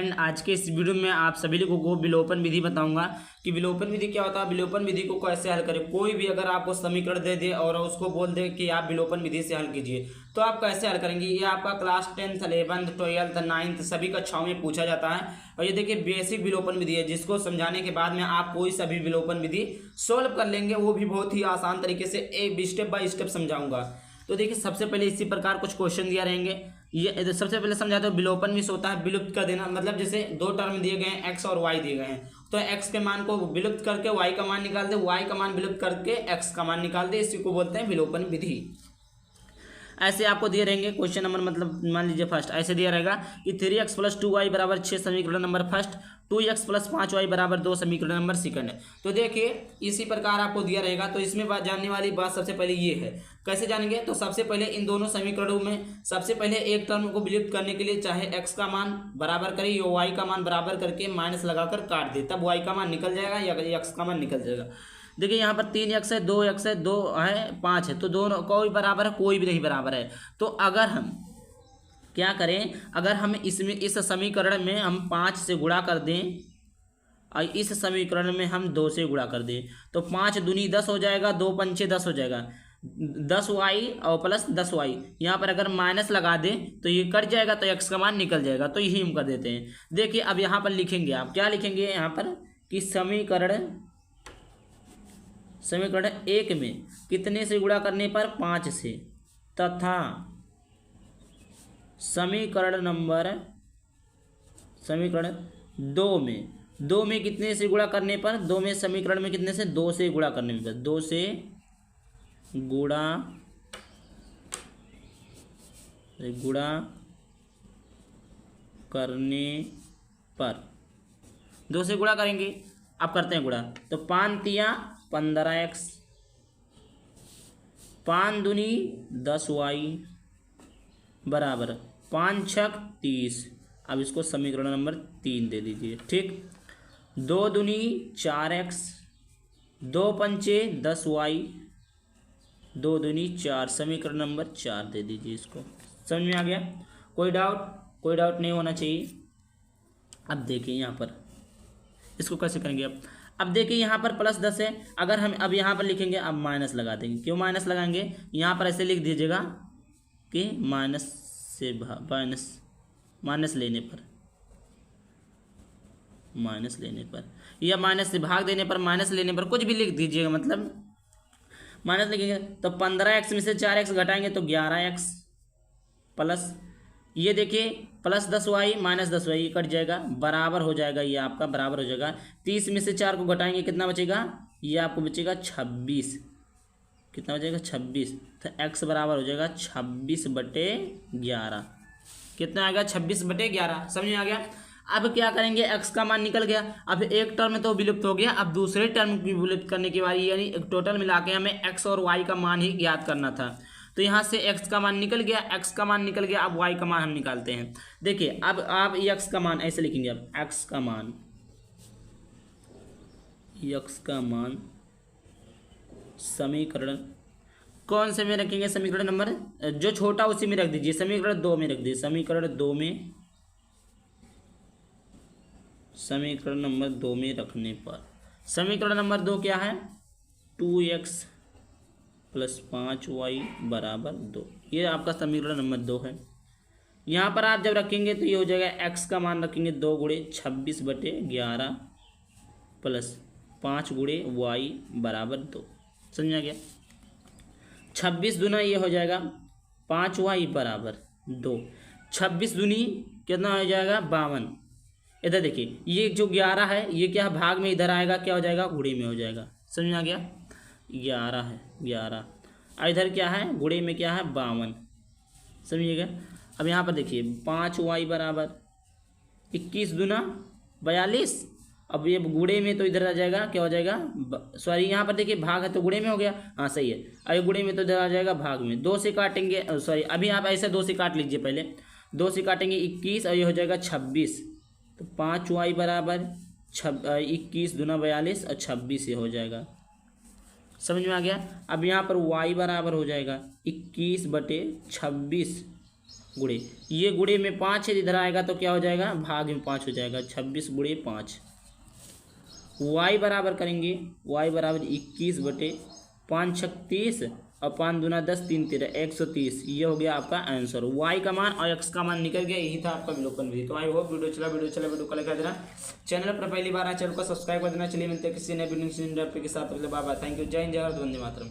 And आज के इस वीडियो में आप सभी लोगों को विलोपन विधि बताऊंगा कि विलोपन विधि क्या होता है। विलोपन विधि को कैसे हल करें। कोई भी अगर आपको समीकरण दे दे और उसको बोल दे कि आप विलोपन विधि से हल कीजिए तो आप कैसे हल करेंगे। ये आपका class 10th 11th 12th 9th सभी कक्षाओं में पूछा जाता है। और ये देखिए बेसिक विलोपन विधि है जिसको समझाने के बाद में आप कोई सभी विलोपन विधि सोल्व कर लेंगे, वो भी बहुत ही आसान तरीके से स्टेप बाय स्टेप समझाऊंगा। तो देखिए सबसे पहले इसी प्रकार कुछ क्वेश्चन दिया रहेंगे। ये सबसे पहले समझा दो विलोपन मिस होता है विलुप्त कर देना, मतलब जैसे दो टर्म दिए गए हैं एक्स और वाई दिए गए हैं तो एक्स के मान को विलुप्त करके वाई का मान निकाल दे, वाई का मान विलुप्त करके एक्स का मान निकाल दे, इसी को बोलते हैं विलोपन विधि। ऐसे आपको दिए रहेंगे क्वेश्चन नंबर, मतलब मान लीजिए फर्स्ट ऐसे दिया रहेगा कि 3x + 2y = 6 समीकरण नंबर फर्स्ट, 2x + 5y = 2 समीकरण नंबर सेकंड। तो देखिए इसी प्रकार आपको दिया रहेगा। तो इसमें जानने वाली बात सबसे पहले ये है, कैसे जानेंगे। तो सबसे पहले इन दोनों समीकरणों में सबसे पहले एक टर्म को विलुप्त करने के लिए चाहे x का मान बराबर करे या y का मान बराबर करके माइनस लगाकर काट दे, तब y का मान निकल जाएगा या x का मान निकल जाएगा। देखिए यहाँ पर 3x है, 2x है, 2 है, 5 है, तो दोनों कोई बराबर है, कोई भी नहीं बराबर है। तो अगर हम क्या करें, अगर हम इसमें इस समीकरण में हम 5 से गुणा कर दें और इस समीकरण में हम 2 से गुणा कर दें तो 5 दूनी 10 हो जाएगा, 2 पंचे 10 हो जाएगा, 10y और प्लस 10y। यहाँ पर अगर माइनस लगा दें तो ये कट जाएगा तो x का मान निकल जाएगा। तो यही हम कर देते हैं। देखिए अब यहाँ पर लिखेंगे, आप क्या लिखेंगे यहाँ पर कि समीकरण 1 में कितने से गुणा करने पर 5 से, तथा समीकरण 2 में कितने से गुणा करने पर, 2 में समीकरण में कितने से 2 से गुणा करने पर, 2 से गुणा करने पर, 2 से गुणा करेंगे। अब करते हैं गुणा, तो 5 तिया 15x, 5 दूनी 10y बराबर 5 छक 30। अब इसको समीकरण नंबर 3 दे दीजिए। ठीक, 2 दूनी 4x, 2 पंचे 10y, 2 दूनी 4, समीकरण नंबर 4 दे दीजिए। इसको समझ में आ गया? कोई डाउट नहीं होना चाहिए। अब देखिए यहाँ पर इसको कैसे करेंगे। अब देखिए यहाँ पर +10 है, अगर हम अब यहाँ पर लिखेंगे, अब माइनस लगा देंगे। क्यों माइनस लगाएंगे, यहाँ पर ऐसे लिख दीजिएगा कि माइनस लेने पर या माइनस से भाग देने पर, माइनस लेने पर कुछ भी लिख दीजिएगा, मतलब माइनस लिखेंगे तो 15x में से 4x घटाएंगे तो 11x प्लस ये देखिए प्लस 10y माइनस 10y, ये कट जाएगा, बराबर हो जाएगा, ये आपका बराबर हो जाएगा। 30 में से 4 को घटाएंगे कितना बचेगा, ये आपको बचेगा 26। कितना बचेगा 26। तो x बराबर हो जाएगा 26/11। कितना आएगा 26/11। समझ में आ गया? अब क्या करेंगे, x का मान निकल गया। अब एक टर्म तो विलुप्त हो गया, अब दूसरे टर्म की विलुप्त करने की बारी, यानी टोटल मिला के हमें x और y का मान ही ज्ञात करना था। तो यहाँ से x का मान निकल गया, x का मान निकल गया। अब y का मान हम निकालते हैं। देखिए अब आप x का मान ऐसे लिखेंगे, अब x का मान समीकरण कौन से में रखेंगे, समीकरण नंबर जो छोटा उसी में रख दीजिए, समीकरण 2 में रख दीजिए। समीकरण नंबर 2 में रखने पर समीकरण नंबर 2 क्या है, 2x + 5y = 2। ये आपका समीकरण नंबर 2 है। यहाँ पर आप जब रखेंगे तो ये हो जाएगा, x का मान रखेंगे 2 × 26/11 प्लस 5 × y = 2। समझ आ गया? 26 दूना ये हो जाएगा 5y = 2, 26 दूनी कितना हो जाएगा 52। इधर देखिए ये जो 11 है ये क्या है, भाग में इधर आएगा, क्या हो जाएगा गुणे में हो जाएगा। समझ में आ गया? 11 है 11, इधर क्या है गुणे में क्या है 52। समझिएगा? अब यहाँ पर देखिए 5y = 21 दूना 42। अब ये गुणे में तो इधर आ जाएगा, क्या हो जाएगा, सॉरी यहाँ पर देखिए भाग है तो गुणे में हो गया, हाँ सही है। अब गुणे में तो इधर आ जाएगा भाग में, 2 से काटेंगे, सॉरी अभी आप ऐसे 2 से काट लीजिए, पहले 2 से काटेंगे 21 और ये हो जाएगा 26। तो 5y = 21 दूना 42 और 26 ये हो जाएगा। समझ में आ गया? अब यहाँ पर y बराबर हो जाएगा 21/26 गुणे, ये गुणे में 5 है, इधर आएगा तो क्या हो जाएगा, भाग में 5 हो जाएगा, 26 गुणे 5। y बराबर करेंगे, y बराबर 21/5 छक 30 और 5 दूना 10 3 13 130। ये हो गया आपका आंसर। y का मान और x का मान निकल गया, यही था आपका विलोपन विधि। तो आई होप वीडियो को लाइक कर देना, चैनल पर पहली बार आए चैनल को सब्सक्राइब कर देना। चलिए मिलते हैं किसी नए वीडियो के साथ, बाय बाय, थैंक यू, जय हिंद, जय भारत, वंदे मातरम।